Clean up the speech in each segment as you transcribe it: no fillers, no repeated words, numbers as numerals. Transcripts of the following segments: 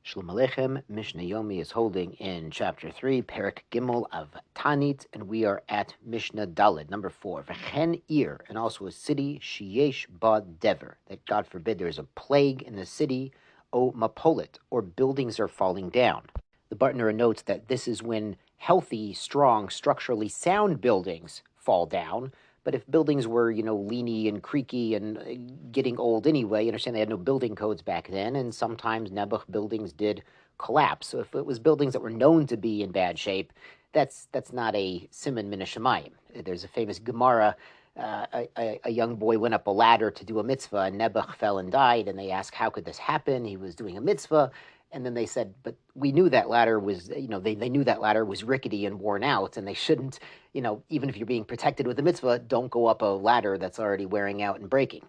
Shalom Aleichem. Mishnah Yomi is holding in chapter 3, Perik Gimel of Taanit, and we are at Mishnah Daled, number 4. V'chen ir, and also a city, sheyesh ba dever, that God forbid there is a plague in the city, o mapolit, or buildings are falling down. The Bartner notes that this is when healthy, strong, structurally sound buildings fall down. But if buildings were, leany and creaky and getting old anyway, you understand they had no building codes back then, and sometimes Nebuch buildings did collapse. So if it was buildings that were known to be in bad shape, that's not a siman min hashamayim. There's a famous Gemara. A young boy went up a ladder to do a mitzvah, and Nebuch fell and died, and they asked, how could this happen? He was doing a mitzvah. And then they said, but we knew that ladder was, they knew that ladder was rickety and worn out, and they shouldn't, even if you're being protected with a mitzvah, don't go up a ladder that's already wearing out and breaking.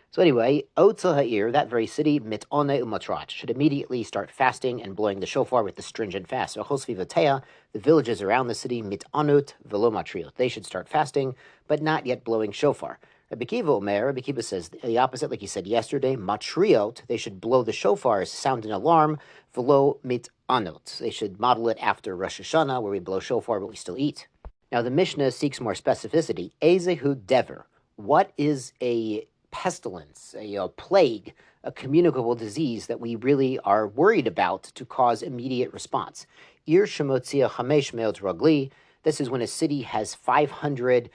So anyway, Otza Ha'ir, that very city, mit'one u'matrat, should immediately start fasting and blowing the shofar with the stringent fast. The villages around the city, mit'anut v'lo matriot, they should start fasting, but not yet blowing shofar. Rabbi Kiva says the opposite, like he said yesterday, matriot, they should blow the shofar, sound an alarm, v'lo mit'anot, they should model it after Rosh Hashanah, where we blow shofar but we still eat. Now the Mishnah seeks more specificity. Ezehu dever, what is a pestilence, a plague, a communicable disease that we really are worried about to cause immediate response? Ir shemotzia chamesh meot ragli, this is when a city has 500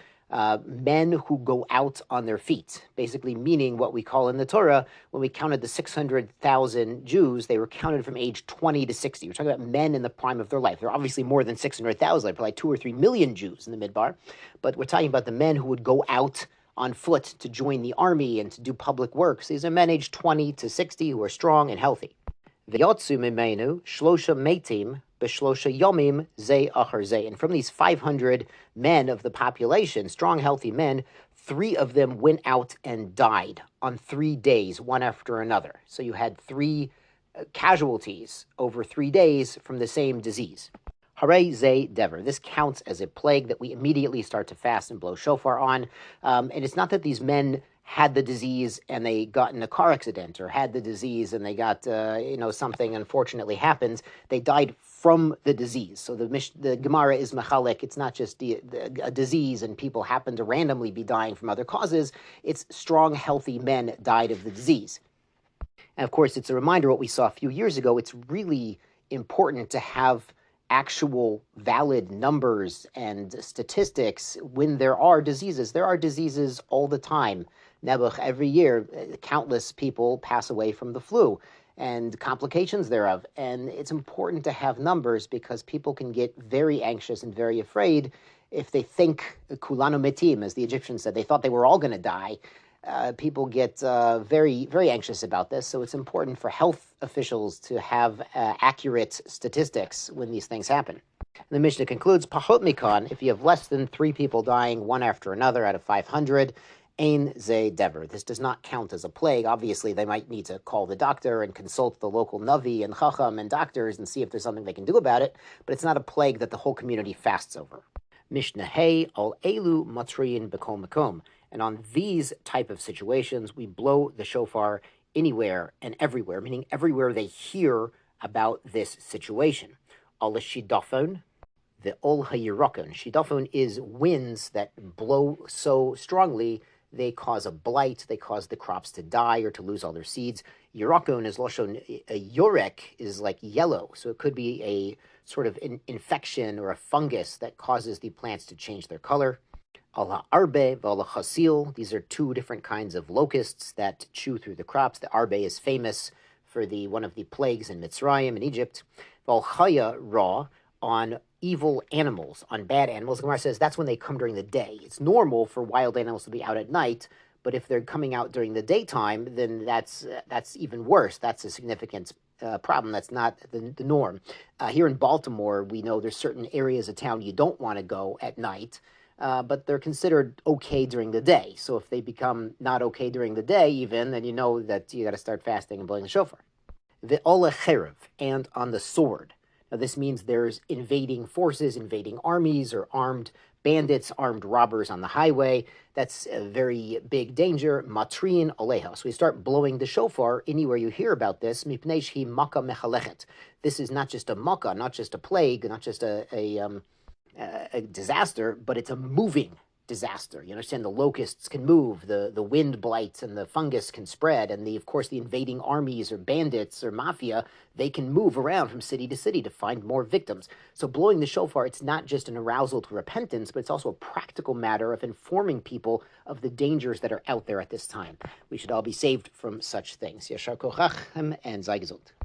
men who go out on their feet, basically meaning what we call in the Torah, when we counted the 600,000 Jews, they were counted from age 20 to 60. We're talking about men in the prime of their life. There are obviously more than 600,000, probably 2 or 3 million Jews in the Midbar, but we're talking about the men who would go out on foot to join the army and to do public works. These are men aged 20 to 60 who are strong and healthy. V'yotzu mimenu shlosha metim b'shlosha yomim ze achar ze. And from these 500 men of the population, strong, healthy men, 3 of them went out and died on 3 days, one after another. So you had 3 casualties over 3 days from the same disease. Hare ze dever. This counts as a plague that we immediately start to fast and blow shofar on. And it's not that these men had the disease and they got in a car accident, or had the disease and they got, something unfortunately happened. They died from the disease. So the Gemara is mechalek. It's not just a disease and people happen to randomly be dying from other causes. It's strong, healthy men died of the disease. And of course, it's a reminder what we saw a few years ago. It's really important to have actual valid numbers and statistics when there are diseases. There are diseases all the time. Nebuch, every year, countless people pass away from the flu and complications thereof. And it's important to have numbers because people can get very anxious and very afraid if they think kulanu metim, as the Egyptians said, they thought they were all going to die. People get very, very anxious about this. So it's important for health officials to have accurate statistics when these things happen. And the Mishnah concludes, Pachot Mikan, if you have less than 3 people dying one after another out of 500, Ein ze dever. This does not count as a plague. Obviously, they might need to call the doctor and consult the local Navi and Chacham and doctors and see if there's something they can do about it, but it's not a plague that the whole community fasts over. Mishnah Hey, al elu matriyin bekom mekom. And on these type of situations, we blow the shofar anywhere and everywhere, meaning everywhere they hear about this situation. Al shidafon, the ol hayirokon. Shidafon is winds that blow so strongly they cause a blight, they cause the crops to die or to lose all their seeds. Yerokon is loshon, a yorek is like yellow, so it could be a sort of infection or a fungus that causes the plants to change their color. Al ha'arbe v'al ha'chasil, these are 2 different kinds of locusts that chew through the crops. The arbe is famous for one of the plagues in Mitzrayim in Egypt. V'al chaya ra, on evil animals, on bad animals. The Gemara says that's when they come during the day. It's normal for wild animals to be out at night, but if they're coming out during the daytime, then that's even worse. That's a significant problem. That's not the norm. Here in Baltimore, we know there's certain areas of town you don't want to go at night, but they're considered okay during the day. So if they become not okay during the day even, then you know that you got to start fasting and blowing the shofar. The ola cherev, and on the sword. Now This means there's invading forces, invading armies, or armed bandits, armed robbers on the highway. That's a very big danger. Matrin oleha. So we start blowing the shofar anywhere you hear about this. Mipnei shehi maka mechalechet. This is not just a makkah, not just a plague, not just a disaster, but it's a moving disaster. You understand, the locusts can move, the wind blights and the fungus can spread, and of course the invading armies or bandits or mafia, they can move around from city to city to find more victims. So blowing the shofar, it's not just an arousal to repentance, but it's also a practical matter of informing people of the dangers that are out there at this time. We should all be saved from such things. Yashar kochachem and Sei gesund.